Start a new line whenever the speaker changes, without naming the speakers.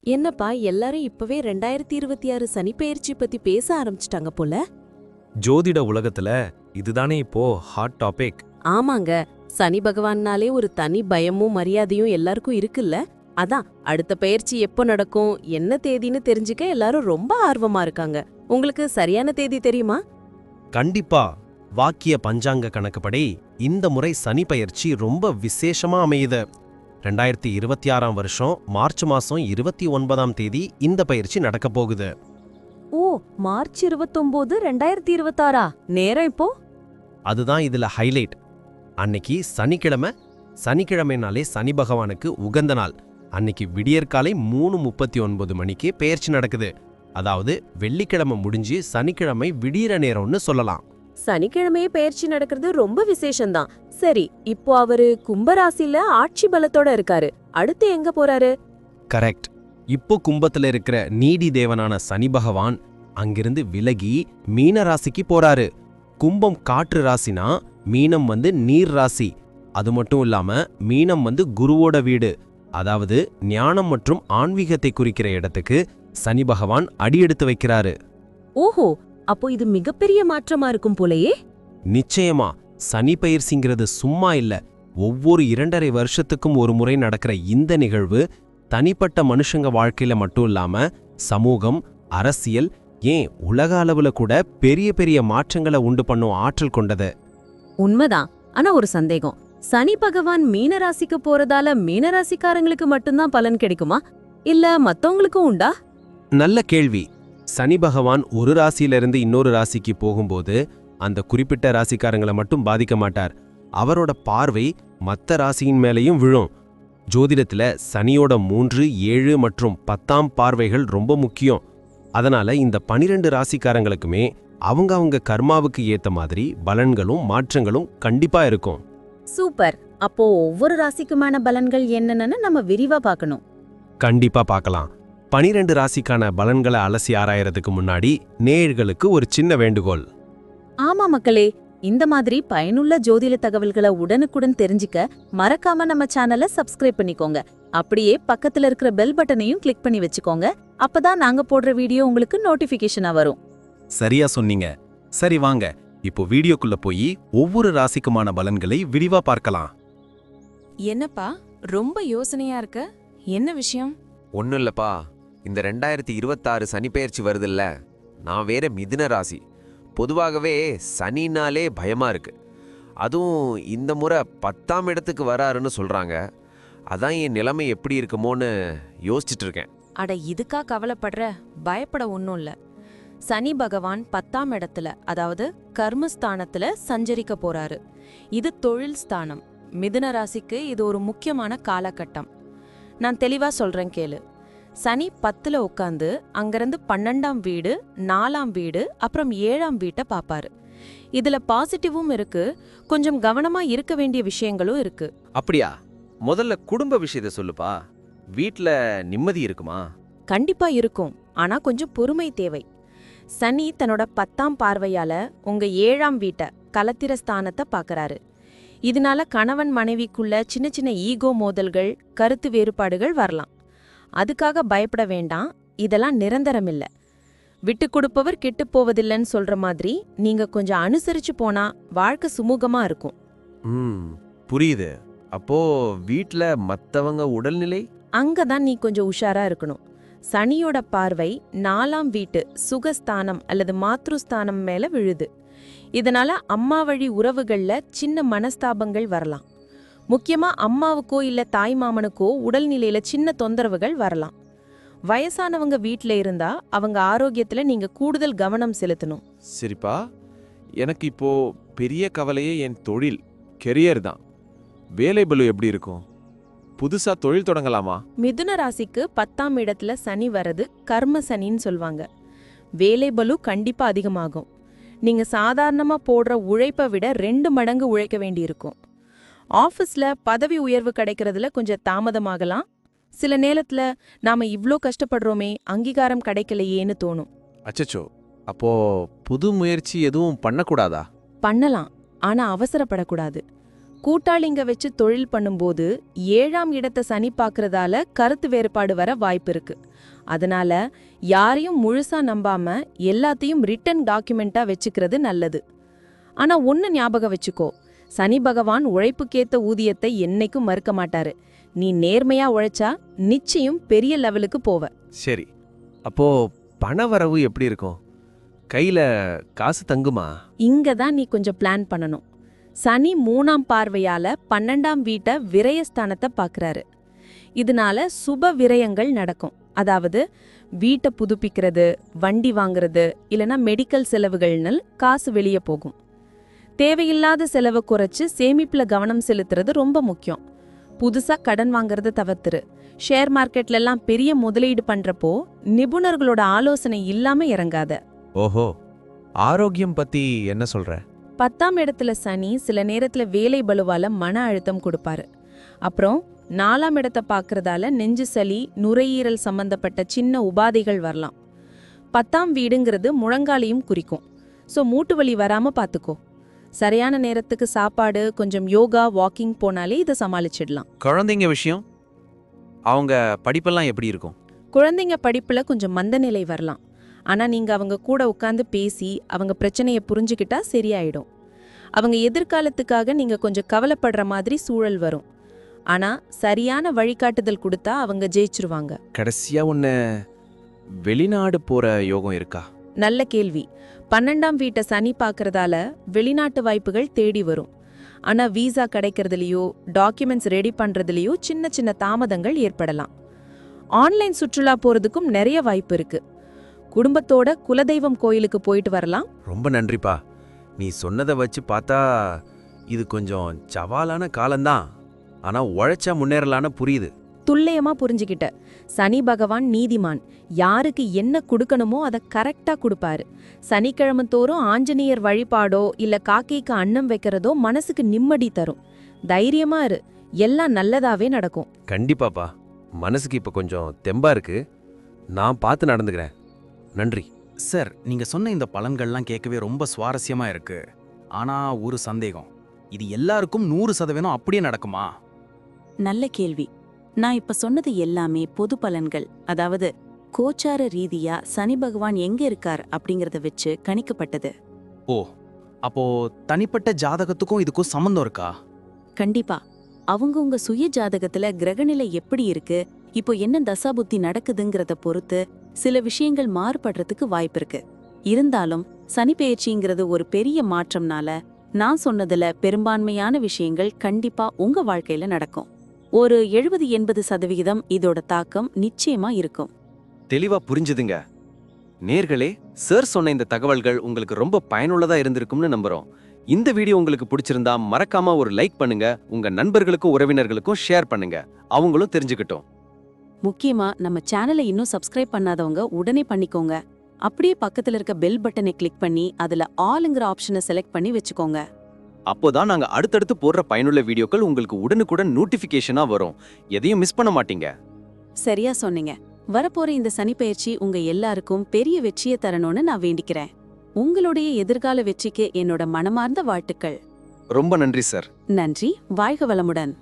என்னப்பா எல்லாரும் இப்பவே 2026 சனிப்பெயர்ச்சி பத்தி பேச ஆரம்பிச்சிட்டாங்க போல.
ஜோதிட உலகத்துல இதுதானே இப்போ ஹாட் டாபிக்.
ஆமாங்க, சனி பகவான்னாலே ஒரு தனி பயமும் மரியாதையும் எல்லாருக்கும் இருக்குல்ல. அதான் அடுத்த பெயர்ச்சி எப்போ நடக்கும், என்ன தேதின்னு தெரிஞ்சுக்க எல்லாரும் ரொம்ப ஆர்வமா இருக்காங்க. உங்களுக்கு சரியான தேதி தெரியுமா?
கண்டிப்பா. வாக்கிய பஞ்சாங்க கணக்குப்படி இந்த முறை சனி பயிற்சி ரொம்ப விசேஷமா அமையுது. 2026 வருஷம் மார்ச் மாசம் 29ஆம் தேதி இந்த பயிற்சி நடக்க போகுது.
ஓ, மார்ச் 29, 2026. நேரம் இப்போ?
அதுதான் இதுல ஹைலைட். அன்னைக்கு சனிக்கிழமைனாலே சனி பகவானுக்கு உகந்த நாள். அன்னைக்கு விடியற்காலை 3:39 மணிக்கு பெயர்ச்சி நடக்குது. அதாவது வெள்ளிக்கிழமை முடிஞ்சு சனிக்கிழமை விடியற நேரம்னு சொல்லலாம்.
சனிக்கிழமையே பெயர்ச்சி நடக்கிறது ரொம்ப விசேஷம்தான். சரி, இப்போ அவரு கும்பராசில ஆட்சி பலத்தோட இருக்காரு. அடுத்து எங்க போறாரு?
கரெக்ட். இப்போ கும்பத்துல இருக்கிற நீதி தேவனான சனி பகவான் அங்கிருந்து விலகி மீன ராசிக்கு போறாரு. கும்பம் காற்று ராசினா மீனம் நீர் ராசி. அது மட்டும் இல்லாம மீனம் குருவோட வீடு. அதாவது ஞானம் மற்றும் ஆன்மீகத்தை குறிக்கிற இடத்துக்கு சனி பகவான் அடியெடுத்து வைக்கிறாரு.
ஓஹோ, அப்போ இது மிகப்பெரிய மாற்றமா இருக்கும் போலயே.
நிச்சயமா. சனி பயிற்சிங்கிறது சும்மா இல்ல. ஒவ்வொரு 2.5 வருஷத்துக்கும் ஒரு முறை நடக்கிற இந்த நிகழ்வு தனிப்பட்ட மனுஷங்க வாழ்க்கையில மட்டும் இல்லாம சமூகம், அரசியல், ஏன் உலக அளவுல கூட பெரிய பெரிய மாற்றங்களை உண்டு பண்ணும் ஆற்றல் கொண்டது.
உண்மைதான். ஆனா ஒரு சந்தேகம், சனி பகவான் மீனராசிக்கு போறதால மீனராசிக்காரங்களுக்கு மட்டும்தான் பலன் கிடைக்குமா, இல்ல மத்தவங்களுக்கும் உண்டா?
நல்ல கேள்வி. சனி பகவான் ஒரு ராசியிலிருந்து இன்னொரு ராசிக்கு போகும்போது அந்த குறிப்பிட்ட ராசிக்காரங்களை மட்டும் பாதிக்க மாட்டார். அவரோட பார்வை மற்ற ராசியின் மேலேயும் விழும். ஜோதிடத்துல சனியோட 3, 7 மற்றும் 10ஆம் பார்வைகள் ரொம்ப முக்கியம். அதனால இந்த 12 ராசிக்காரங்களுக்குமே அவங்க கர்மாவுக்கு ஏத்த மாதிரி பலன்களும் மாற்றங்களும் கண்டிப்பா இருக்கும்.
சூப்பர். அப்போ ஒவ்வொரு ராசிக்குமான பலன்கள் என்னன்னு நம்ம விரிவா பார்க்கணும்.
கண்டிப்பா பார்க்கலாம். 12 ராசிக்கான பலன்களை அலசி ஆராயறதுக்கு முன்னாடி நேயர்களுக்கு ஒரு சின்ன வேண்டுகோள்.
ஆமா மக்களே, இந்த மாதிரி பயனுள்ள ஜோதிட தகவல்களை உடனுக்குடன் தெரிஞ்சுக்க மறக்காம நம்ம சேனலை சப்ஸ்கிரைப் பண்ணிக்கோங்க. அப்படியே பக்கத்துல இருக்கிற பெல் பட்டனையும் கிளிக் பண்ணி வச்சுக்கோங்க. அப்பதான் நாங்க போடுற வீடியோ உங்களுக்கு நோட்டிபிகேஷனா வரும்.
சரியா சொன்னீங்க. சரி வாங்க, இப்போ வீடியோக்குள்ள போய் ஒவ்வொரு ராசிக்குமான பலன்களை விரிவா பார்க்கலாம்.
என்னப்பா ரொம்ப யோசனையா இருக்க? என்ன விஷயம்?
ஒன்றும் இல்லப்பா, இந்த 2026 சனிப்பெயர்ச்சி வருதில்ல, நான் வேற மிதுன ராசி. பொதுவாகவே சனினாலே பயமா இருக்கு. அதுவும் இந்த முறை 10ஆம் இடத்துக்கு வராருன்னு சொல்றாங்க. அதான் என் நிலைமை எப்படி இருக்குமோன்னு யோசிச்சுட்டு இருக்கேன்.
அட, இதுக்கா கவலைப்படுற? பயப்பட ஒன்றும் இல்ல. சனி பகவான் 10ஆம் இடத்துல, அதாவது கர்மஸ்தானத்துல சஞ்சரிக்க போறாரு. இது தொழில் ஸ்தானம். மிதுன ராசிக்கு இது ஒரு முக்கியமான காலகட்டம். நான் தெளிவா சொல்றேன் கேளு. சனி 10ல உட்காந்து அங்கிருந்து 12ஆம் வீடு, 4ஆம் வீடு, அப்புறம் 7ஆம் வீட்டை பாப்பாரு. இதுல பாசிட்டிவும் இருக்கு, கொஞ்சம் கவனமா இருக்க வேண்டிய விஷயங்களும் இருக்கு.
அப்படியா? முதல்ல குடும்ப விஷயத்த சொல்லுப்பா. வீட்ல நிம்மதி இருக்குமா?
கண்டிப்பா இருக்கும், ஆனா கொஞ்சம் பொறுமை தேவை. சனி தன்னோட 10ஆம் பார்வையால உங்க 7ஆம் வீட்டை, கலத்திர ஸ்தானத்தை பாக்கறாரு. இதனால கணவன் மனைவிக்குள்ள சின்ன சின்ன ஈகோ மோதல்கள், கருத்து வேறுபாடுகள் வரலாம். அதுக்காக பயப்பட வேண்டாம், இதெல்லாம் நிரந்தரமில்ல. விட்டு கொடுப்பவர் கெட்டுப் போவதில்லைன்னு சொல்ற மாதிரி நீங்க கொஞ்சம் அனுசரிச்சு போனா வாழ்க்கை சுமூகமா இருக்கும்.
புரியுது. அப்போ வீட்ல மத்தவங்க உடல்நிலை?
அங்கதான் நீ கொஞ்சம் உஷாரா இருக்கணும். சனியோட பார்வை 4ஆம் வீட்டு சுகஸ்தானம் அல்லது மாத்ருஸ்தானம் மேல விழுது. இதனால அம்மா வழி உறவுகள்ல சின்ன மனஸ்தாபங்கள் வரலாம். முக்கியமா அம்மாவுக்கோ இல்ல தாய் மாமனுக்கோ உடல்நிலையில சின்ன தொந்தரவுகள் வரலாம். வயசானவங்க வீட்ல இருந்தா அவங்க ஆரோக்கியத்துல நீங்க கூடுதல் கவனம் செலுத்தணும்.
சரிப்பா, எனக்கு இப்போ பெரிய கவலையே என் தொழில், கெரியர் தான். வேலை பளு எப்படி இருக்கும்? புதுசா தொழில் தொடங்கலாமா?
மிதுன ராசிக்கு 10ஆம் இடத்துல சனி வரது கர்ம சனின்னு சொல்வாங்க. வேலை பளு கண்டிப்பா அதிகமாகும். நீங்க சாதாரணமா போடுற உழைப்பை விட 2 மடங்கு உழைக்க வேண்டியிருக்கும். ஆஃபீஸ்ல பதவி உயர்வு கிடைக்கிறதுல கொஞ்சம் தாமதமாகலாம். சில நேரத்துல நாம இவ்ளோ கஷ்டப்படுறோமே, அங்கீகாரம் கிடைக்கலையேன்னு தோணும்.
அச்சச்சோ, அப்போ புது முயற்சி எதுவும் பண்ணக்கூடாதா?
பண்ணலாம், ஆனா அவசரப்படக்கூடாது. கூட்டாளிங்க வச்சு தொழில் பண்ணும்போது 7ஆம் இடத்தை சனி பார்க்கறதால கருத்து வேறுபாடு வர வாய்ப்பு இருக்கு. அதனால யாரையும் முழுசா நம்பாம எல்லாத்தையும் ரிட்டன் டாக்குமெண்டா வச்சுக்கிறது நல்லது. ஆனா ஒன்னு ஞாபகம் வச்சுக்கோ, சனி பகவான் உழைப்புக்கேத்த ஊதியத்தை என்னைக்கும் மறுக்க மாட்டாரு. நீ நேர்மையா உழைச்சா நிச்சயம் பெரிய லெவலுக்கு போவ.
சரி, அப்போ பணவரவு எப்படி இருக்கும்? கையில காசு தங்குமா?
இங்க தான் நீ கொஞ்சம் பிளான் பண்ணணும். சனி 3ஆம் பார்வையால 12ஆம் வீட்டை விரயஸ்தானத்தை பார்க்கறாரு. இதனால சுப விரயங்கள் நடக்கும். அதாவது வீட்டை புதுப்பிக்கிறது, வண்டி வாங்குறது, இல்லனா மெடிக்கல் செலவுகள்னு காசு வெளியே போகும். தேவையில்லாத செலவை குறைச்சு சேமிப்புல கவனம் செலுத்துறது ரொம்ப முக்கியம். புதுசா கடன் வாங்குறத தவிர்த்துரு. ஷேர் மார்க்கெட்ல எல்லாம் பெரிய முதலீடு பண்றப்போ நிபுணர்களோட ஆலோசனை இல்லாம இறங்காத.
ஓஹோ, ஆரோக்கியம் பத்தி என்ன சொல்ற?
10ஆம் இடத்துல சனி சில நேரத்துல வேலை பளுவால மன அழுத்தம் கொடுப்பாரு. அப்புறம் 4ஆம் இடத்தை பார்க்கறதால நெஞ்சு சளி, நுரையீரல் சம்பந்தப்பட்ட சின்ன உபாதைகள் வரலாம். 10ஆம் வீடுங்கிறது முழங்காலையும் குறிக்கும். ஸோ மூட்டு வலி வராம பார்த்துக்கோ. சரியான நேரத்துக்கு சாப்பாடு, கொஞ்சம் யோகா, வாக்கிங் போனாலே இதை சமாளிச்சிடலாம்.
குழந்தைங்க விஷயம், அவங்க படிப்பெல்லாம் எப்படி இருக்கும்?
குழந்தைங்க படிப்புல கொஞ்சம் மந்தநிலை வரலாம். ஆனா நீங்க அவங்க கூட உட்கார்ந்து பேசி அவங்க பிரச்சனையை புரிஞ்சுக்கிட்டா சரியாயிடும். அவங்க எதிர்காலத்துக்காக நீங்க கொஞ்சம் கவலைப்படுற மாதிரி சூழல் வரும். ஆனா சரியான வழிகாட்டுதல் கொடுத்தா அவங்க ஜெயிச்சிருவாங்க.
கடைசியா ஒன்னு, வெளிநாடு போற யோகம் இருக்கா?
நல்ல கேள்வி. 12ஆம் வீட்டை சனி பார்க்கறதால வெளிநாட்டு வாய்ப்புகள் தேடி வரும். ஆனா வீசா கிடைக்கிறதுலயோ டாக்குமெண்ட்ஸ் ரெடி பண்றதுலயோ சின்ன சின்ன தாமதங்கள் ஏற்படலாம். ஆன்லைன் சுற்றுலா போறதுக்கும் நிறைய வாய்ப்பு இருக்கு. குடும்பத்தோட குலதெய்வம் கோயிலுக்கு போயிட்டு வரலாம்.
ரொம்ப நன்றிப்பா. நீ சொன்னதை வச்சு பார்த்தா இது கொஞ்சம் சவாலான காலம்தான். ஆனா உழைச்சா முன்னேறலான்னு புரியுது.
துல்லியமா புரிஞ்சுக்கிட்ட. சனி பகவான் நீதிமான். யாருக்கு என்ன கொடுக்கணுமோ அதை கரெக்டா கொடுப்பாரு. சனிக்கிழமை தோறும் ஆஞ்சநேயர் வழிபாடோ இல்ல காக்கைக்கு அன்னம் வைக்கிறதோ மனசுக்கு நிம்மதி தரும். தைரியமா இரு, எல்லாம் நல்லதாவே நடக்கும்.
கண்டிப்பாப்பா, மனசுக்கு இப்ப கொஞ்சம் தெம்பா இருக்கு. நான் பார்த்து நடந்துக்கிறேன். நன்றி
சார், நீங்க சொன்ன இந்த பலன்கள்லாம் கேட்கவே ரொம்ப சுவாரஸ்யமா இருக்கு. ஆனா ஒரு சந்தேகம், இது எல்லாருக்கும் 100% அப்படியே நடக்குமா?
நல்ல கேள்வி. நான் இப்ப சொன்னது எல்லாமே பொது பலன்கள். அதாவது கோச்சார ரீதியா சனி பகவான் எங்க இருக்கார் அப்படிங்கறத வச்சு கணிக்கப்பட்டது.
ஓ, அப்போ தனிப்பட்ட ஜாதகத்துக்கும் இதுக்கும் சம்பந்தம் இருக்கா?
கண்டிப்பா. அவங்கவங்க சுய ஜாதகத்துல கிரகநிலை எப்படி இருக்கு, இப்போ என்ன தசாபுத்தி நடக்குதுங்கிறத பொறுத்து சில விஷயங்கள் மாறுபடுறதுக்கு வாய்ப்பு இருக்கு. இருந்தாலும் சனி பெயர்ச்சிங்கிறது ஒரு பெரிய மாற்றம்னால நான் சொன்னதுல பெரும்பான்மையான விஷயங்கள் கண்டிப்பா உங்க வாழ்க்கையில நடக்கும். ஒரு 70-80% இதோட தாக்கம் நிச்சயமா இருக்கும்.
தெளிவா புரிஞ்சுதுங்க. நேர்களே, சார் சொன்ன இந்த தகவல்கள் உங்களுக்கு ரொம்ப பயனுள்ளதா இருந்திருக்கும்னு நம்புறோம். இந்த வீடியோ உங்களுக்கு பிடிச்சிருந்தா மறக்காம ஒரு லைக் பண்ணுங்க. உங்க நண்பர்களுக்கும் உறவினர்களுக்கும் ஷேர் பண்ணுங்க. அவங்களும் தெரிஞ்சுக்கிட்டோம்.
முக்கியமா நம்ம சேனலை இன்னும் சப்ஸ்கிரைப் பண்ணாதவங்க உடனே பண்ணிக்கோங்க. அப்படியே பக்கத்துல இருக்க பெல் பட்டனை கிளிக் பண்ணி அதுல ஆல்ங்கிற ஆப்ஷனை செலக்ட் பண்ணி வச்சுக்கோங்க.
அப்போதான் நாங்க அடுத்தடுத்து போடுற பயனுள்ள வீடியோக்கள் உங்களுக்கு உடனுக்குடன் நோட்டிபிகேஷனா வரும். எதையும் மிஸ் பண்ண மாட்டீங்க.
சரியா சொன்னீங்க. வரப்போற இந்த சனிப்பெயர்ச்சி உங்க எல்லாருக்கும் பெரிய வெற்றியை தரணும்னு நான் வேண்டிக்கிறேன். உங்களுடைய எதிர்கால வெற்றிக்கு என்னோட மனமார்ந்த வாழ்த்துக்கள்.
ரொம்ப நன்றி சார்.
நன்றி. வாழ்க வளமுடன்.